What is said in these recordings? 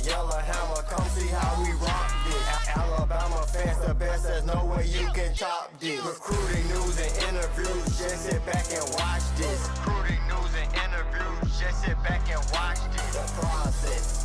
yellow hammer, come see how we rock this. Alabama fans the best, there's no way you can top this. Recruiting news and interviews, just sit back and watch this. Recruiting news and interviews, just sit back and watch this. The process.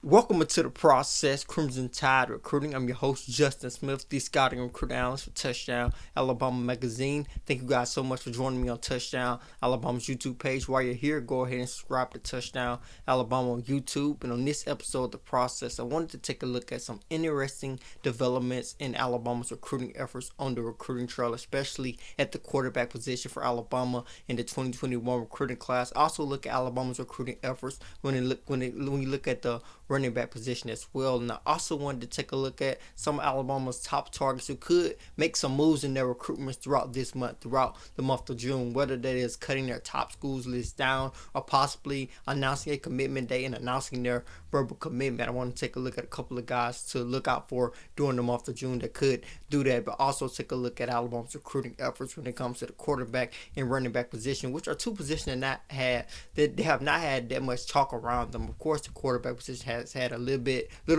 Welcome to the process, Crimson Tide Recruiting. I'm your host, Justin Smith, the scouting recruiting analyst for Touchdown Alabama Magazine. Thank you guys so much for joining me on Touchdown Alabama's YouTube page. While you're here, go ahead and subscribe to Touchdown Alabama on YouTube. And on this episode of the process, I wanted to take a look at some interesting developments in Alabama's recruiting efforts on the recruiting trail, especially at the quarterback position for Alabama in the 2021 recruiting class. Also look at Alabama's recruiting efforts when you look at the running back position as well. And I also wanted to take a look at some of Alabama's top targets who could make some moves in their recruitments throughout the month of June, whether that is cutting their top schools list down or possibly announcing a commitment date and announcing their verbal commitment. I want to take a look at a couple of guys to look out for during the month of June that could do that, but also take a look at Alabama's recruiting efforts when it comes to the quarterback and running back position, which are two positions that they have not had that much talk around them. Of course, the quarterback position has had a little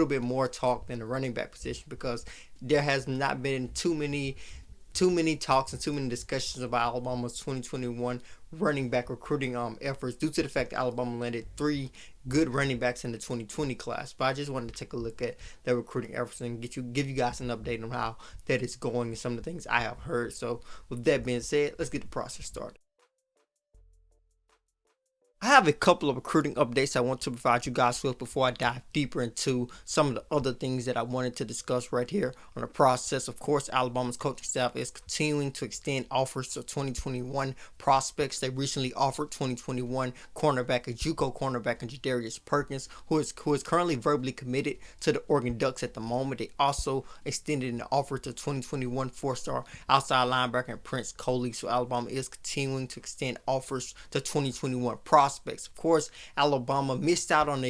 bit more talk than the running back position because there has not been too many talks and too many discussions about Alabama's 2021 running back recruiting efforts due to the fact that Alabama landed 3 good running backs in the 2020 class. But I just wanted to take a look at their recruiting efforts and give you guys an update on how that is going and some of the things I have heard. So with that being said, let's get the process started. I have a couple of recruiting updates I want to provide you guys with before I dive deeper into some of the other things that I wanted to discuss right here on the process. Of course, Alabama's coaching staff is continuing to extend offers to 2021 prospects. They recently offered 2021 cornerback, a JUCO cornerback, and Jadarius Perkins, who is currently verbally committed to the Oregon Ducks at the moment. They also extended an offer to 2021 4-star outside linebacker and Prince Coley. So Alabama is continuing to extend offers to 2021 prospects. Of course, Alabama missed out on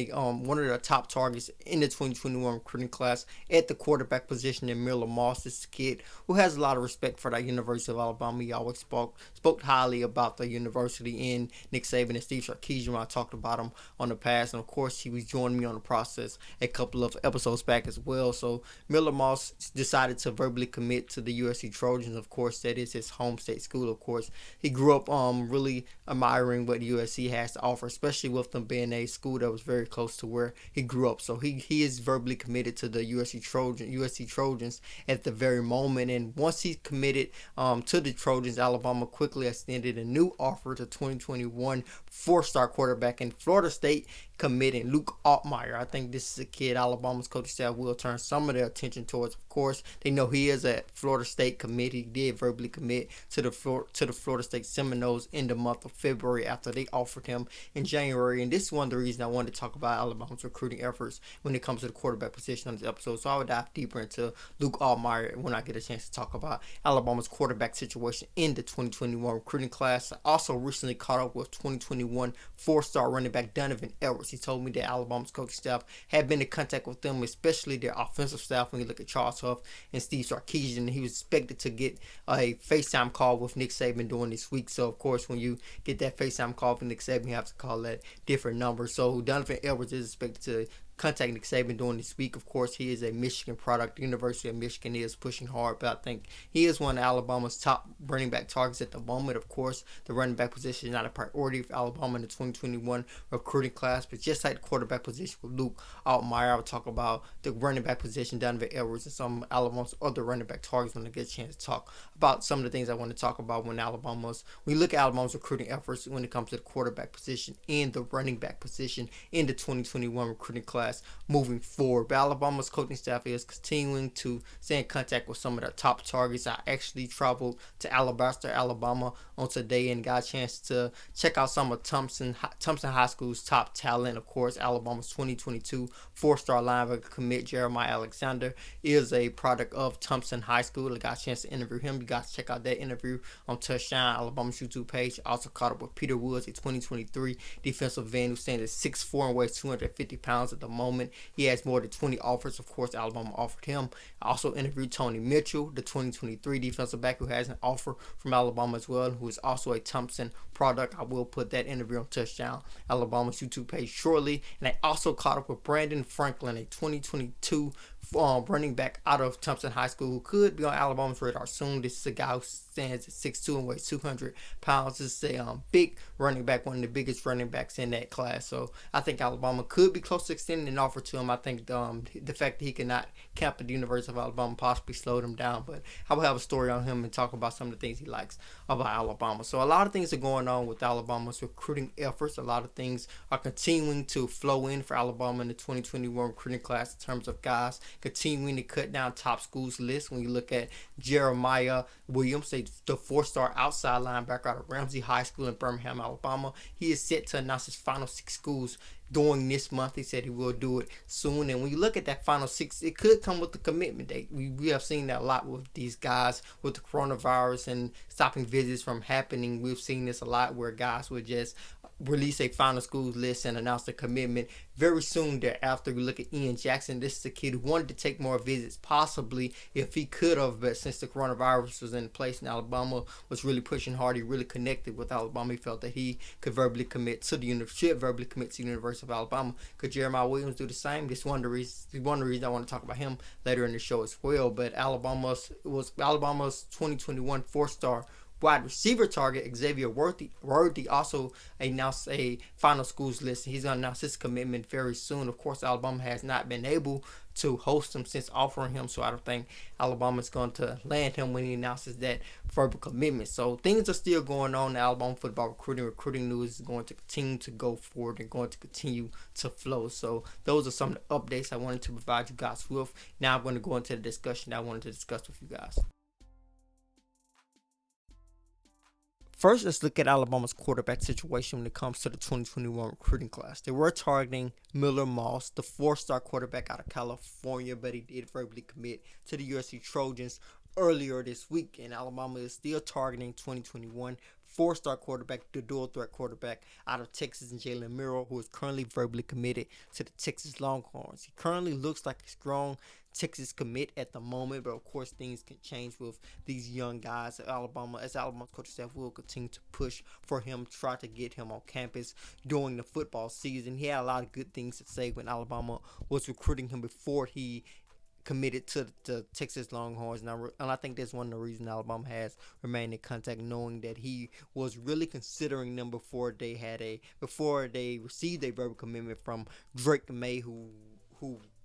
one of their top targets in the 2021 recruiting class at the quarterback position in Miller Moss. This kid who has a lot of respect for the University of Alabama. He always spoke highly about the university in Nick Saban and Steve Sarkisian when I talked about him on the past. And of course, he was joining me on the process a couple of episodes back as well. So Miller Moss decided to verbally commit to the USC Trojans. Of course, that is his home state school. Of course, he grew up really admiring what USC has to offer, especially with them being a school that was very close to where he grew up. So he is verbally committed to the USC Trojans at the very moment. And once he committed to the Trojans, Alabama quickly extended a new offer to 2021 4-star quarterback in Florida State committing Luke Altmyer. I think this is a kid Alabama's coaching staff will turn some of their attention towards. Of course, they know he is a Florida State commit. He did verbally commit to the Florida State Seminoles in the month of February after they offered him in January. And this is one of the reasons I wanted to talk about Alabama's recruiting efforts when it comes to the quarterback position on this episode. So I would dive deeper into Luke Altmyer when I get a chance to talk about Alabama's quarterback situation in the 2021 recruiting class. I also recently caught up with 2021 4-star running back Donovan Edwards. He told me that Alabama's coaching staff had been in contact with them, especially their offensive staff. When you look at Charles Huff and Steve Sarkisian, he was expected to get a FaceTime call with Nick Saban during this week. So, of course, when you get that FaceTime call with Nick Saban, you have to call that different number. So, Donovan Edwards is expected to contact Nick Saban during this week. Of course, he is a Michigan product. The University of Michigan is pushing hard, but I think he is one of Alabama's top running back targets at the moment. Of course, the running back position is not a priority for Alabama in the 2021 recruiting class, but just like the quarterback position with Luke Altmyer, I will talk about the running back position, Donovan Edwards, and some Alabama's other running back targets when I get a chance to talk about some of the things I want to talk about when we look at Alabama's recruiting efforts when it comes to the quarterback position and the running back position in the 2021 recruiting class moving forward. But Alabama's coaching staff is continuing to stay in contact with some of their top targets. I actually traveled to Alabaster, Alabama on today and got a chance to check out some of Thompson High School's top talent. Of course, Alabama's 2022 4-star linebacker commit Jeremiah Alexander is a product of Thompson High School. I got a chance to interview him. You guys check out that interview on Touchdown Alabama's YouTube page. I also caught up with Peter Woods, a 2023 defensive end who stands at 6'4" and weighs 250 pounds at the moment. He has more than 20 offers. Of course, Alabama offered him. I also interviewed Tony Mitchell, the 2023 defensive back, who has an offer from Alabama as well, who is also a Thompson product. I will put that interview on Touchdown Alabama's YouTube page shortly. And I also caught up with Brandon Franklin, a 2022 running back out of Thompson High School, who could be on Alabama's radar soon. This is a guy who stands at 6'2" and weighs 200 pounds. This is a big running back, one of the biggest running backs in that class. So I think Alabama could be close to extending an offer to him. I think the fact that he cannot camp at the University of Alabama possibly slowed him down. But I will have a story on him and talk about some of the things he likes about Alabama. So a lot of things are going on with Alabama's recruiting efforts. A lot of things are continuing to flow in for Alabama in the 2021 recruiting class in terms of guys continuing to cut down top schools list. When you look at Jeremiah Williams, the four-star outside linebacker out of Ramsey High School in Birmingham, Alabama, he is set to announce his final 6 schools during this month. He said he will do it soon. And when you look at that final 6, it could come with the commitment date. We have seen that a lot with these guys with the coronavirus and stopping visits from happening. We've seen this a lot where guys would just release a final schools list and announce the commitment very soon thereafter. We look at Ian Jackson. This is a kid who wanted to take more visits, possibly if he could have, but since the coronavirus was in place and Alabama was really pushing hard, he really connected with Alabama. He felt that he could verbally commit to the University of Alabama. Could Jeremiah Williams do the same? This is one of the reasons I want to talk about him later in the show as well. But Alabama's 2021 4-star wide receiver target Xavier Worthy also announced a final schools list. He's going to announce his commitment very soon. Of course, Alabama has not been able to host him since offering him, so I don't think Alabama's going to land him when he announces that verbal commitment. So things are still going on in Alabama football recruiting. Recruiting news is going to continue to go forward and going to continue to flow. So those are some of the updates I wanted to provide you guys with. Now I'm going to go into the discussion I wanted to discuss with you guys. First, let's look at Alabama's quarterback situation when it comes to the 2021 recruiting class. They were targeting Miller Moss, the 4-star quarterback out of California, but he did verbally commit to the USC Trojans earlier this week. And Alabama is still targeting 2021 4-star quarterback, the dual threat quarterback out of Texas, and Jalen Miro, who is currently verbally committed to the Texas Longhorns. He currently looks like a strong Texas commit at the moment, but of course things can change with these young guys at Alabama, as Alabama's coaching staff will continue to push for him, try to get him on campus during the football season. He had a lot of good things to say when Alabama was recruiting him before he committed to the Texas Longhorns, and I think that's one of the reasons Alabama has remained in contact, knowing that he was really considering them before they received a verbal commitment from Drake May, who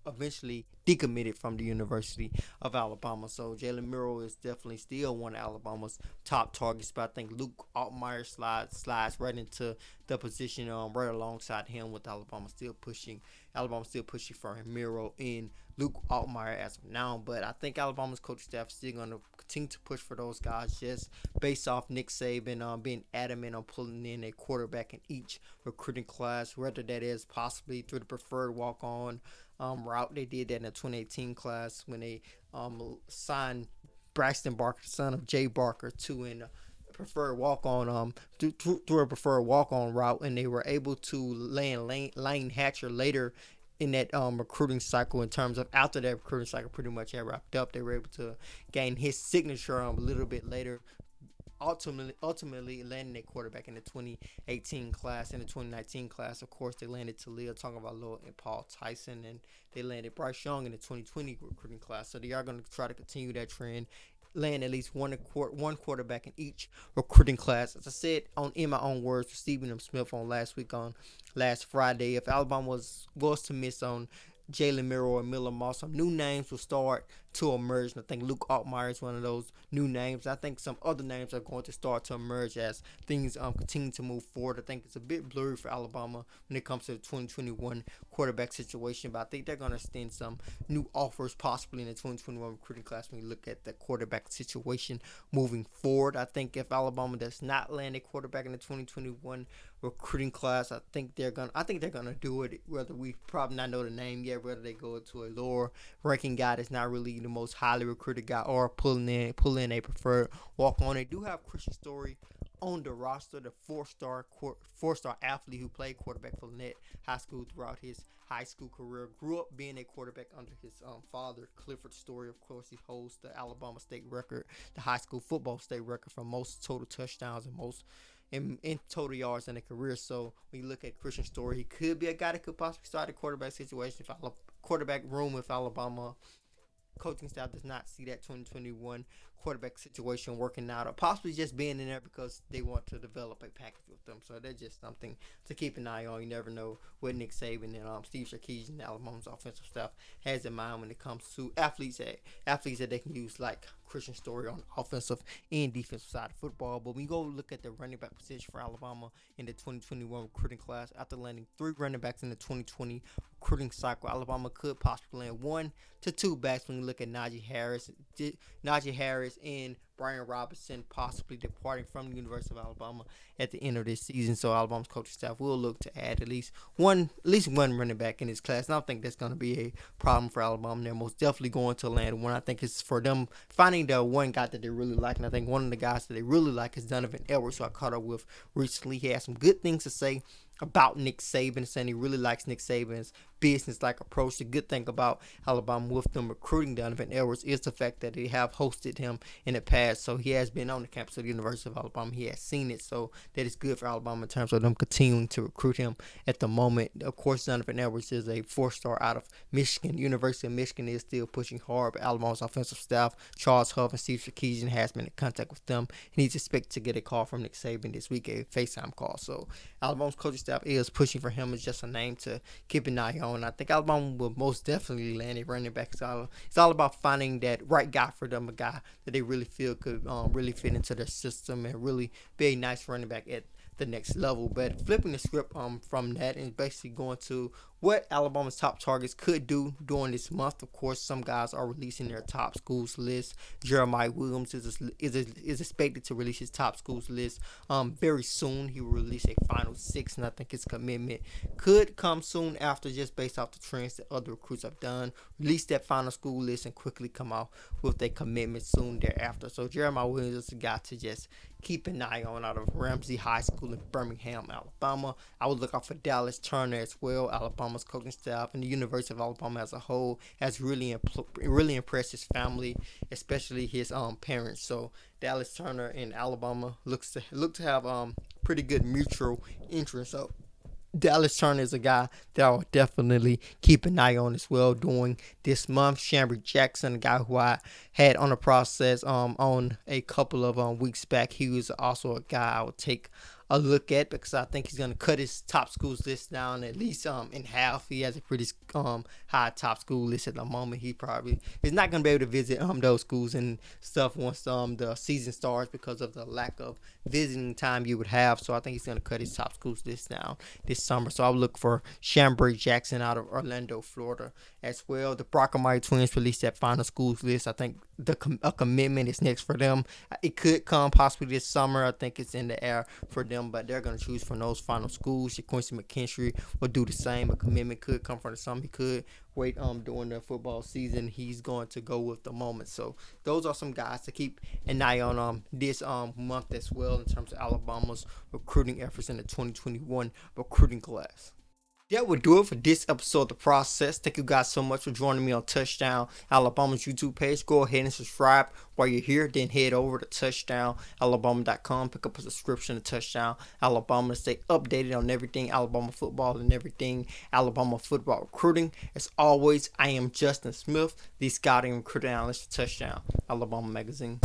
eventually decommitted from the University of Alabama. So Jalen Miro is definitely still one of Alabama's top targets, but I think Luke Altmyer slides right into the position right alongside him, with Alabama still pushing for Miro in Luke Altmyer as of now. But I think Alabama's coaching staff is still going to continue to push for those guys, just based off Nick Saban being adamant on pulling in a quarterback in each recruiting class, whether that is possibly through the preferred walk-on route. They did that in the 2018 class when they signed Braxton Barker, son of Jay Barker, to an preferred walk-on through a preferred walk-on route, and they were able to land Lane Hatcher later in that recruiting cycle. In terms of after that recruiting cycle pretty much had wrapped up, they were able to gain his signature a little bit later, ultimately landing a quarterback in the 2018 class. In the 2019 class, of course, they landed Talia, talking about Lil and Paul Tyson, and they landed Bryce Young in the 2020 recruiting class. So they are going to try to continue that trend, land at least one quarterback in each recruiting class. As I said in my own words to Stephen M. Smith on last Friday, if Alabama was to miss on Jalen Miro and Miller Moss, some new names will start to emerge. And I think Luke Altmyer is one of those new names. I think some other names are going to start to emerge as things continue to move forward. I think it's a bit blurry for Alabama when it comes to the 2021 quarterback situation, but I think they're going to extend some new offers possibly in the 2021 recruiting class when you look at the quarterback situation moving forward. I think if Alabama does not land a quarterback in the 2021 recruiting class, I think they're gonna do it. Whether we probably not know the name yet, whether they go to a lower ranking guy that's not really the most highly recruited guy, or pull in a preferred walk on. They do have Christian Story on the roster, the four-star athlete who played quarterback for Lynette High School throughout his high school career. Grew up being a quarterback under his father, Clifford Story. Of course, he holds the Alabama state record, the high school football state record for most total touchdowns and most in total yards in a career. So when you look at Christian Story, he could be a guy that could possibly start a quarterback situation, if quarterback room if Alabama coaching staff does not see that 2021 quarterback situation working out, or possibly just being in there because they want to develop a package with them. So that's just something to keep an eye on. You never know what Nick Saban and Steve Sarkisian, Alabama's offensive staff, has in mind when it comes to athletes that they can use, like Christian Story, on the offensive and defensive side of football. But we go look at the running back position for Alabama in the 2021 recruiting class. After landing 3 running backs in the 2020 recruiting cycle, Alabama could possibly land 1 to 2 backs when you look at Najee Harris and Brian Robinson possibly departing from the University of Alabama at the end of this season. So Alabama's coaching staff will look to add at least one running back in this class. And I don't think that's going to be a problem for Alabama. They're most definitely going to land one. I think it's for them finding the one guy that they really like. And I think one of the guys that they really like is Donovan Edwards, who I caught up with recently. He has some good things to say about Nick Saban, saying he really likes Nick Saban's business-like approach. The good thing about Alabama with them recruiting Donovan Edwards is the fact that they have hosted him in the past. So he has been on the campus of the University of Alabama. He has seen it. So that is good for Alabama in terms of them continuing to recruit him at the moment. Of course, Donovan Edwards is a 4-star out of Michigan. University of Michigan is still pushing hard, but Alabama's offensive staff, Charles Huff and Steve Sarkisian, has been in contact with them. And he's expected to get a call from Nick Saban this week, a FaceTime call. So Alabama's coaching staff is pushing for him. It's just a name to keep an eye on. I think Alabama will most definitely land a running back. It's all about finding that right guy for them, a guy that they really feel could really fit into their system and really be a nice running back at the next level. But flipping the script from that and basically going to what Alabama's top targets could do during this month. Of course, some guys are releasing their top schools list. Jeremiah Williams is expected to release his top schools list very soon. He will release a final 6, and I think his commitment could come soon after, just based off the trends that other recruits have done. Release that final school list and quickly come out with a commitment soon thereafter. So Jeremiah Williams is a guy to just keep an eye on out of Ramsey High School in Birmingham, Alabama. I would look out for Dallas Turner as well. Alabama's coaching staff and the University of Alabama as a whole has really impressed his family, especially his parents. So Dallas Turner and Alabama look to have pretty good mutual interest. So Dallas Turner is a guy that I'll definitely keep an eye on as well during this month. Chambry Jackson, a guy who I had on the process on a couple of weeks back. He was also a guy I would take a look at because I think he's going to cut his top schools list down at least in half. He has a pretty high top school list at the moment. He probably is not going to be able to visit those schools and stuff once the season starts because of the lack of visiting time you would have. So I think he's going to cut his top schools list down this summer. So I'll look for Chambry Jackson out of Orlando, Florida as well. The Brockermeyer twins released that final schools list. I think a commitment is next for them. It could come possibly this summer. I think it's in the air for them, but they're going to choose from those final schools. Quincy McKinstry will do the same. A commitment could come from the summer. He could wait during the football season. He's going to go with the moment. So those are some guys to keep an eye on this month as well in terms of Alabama's recruiting efforts in the 2021 recruiting class. That would do it for this episode of The Process. Thank you guys so much for joining me on Touchdown Alabama's YouTube page. Go ahead and subscribe while you're here. Then head over to touchdownalabama.com. Pick up a subscription to Touchdown Alabama to stay updated on everything Alabama football and everything Alabama football recruiting. As always, I am Justin Smith, the scouting and recruiting analyst for Touchdown Alabama magazine.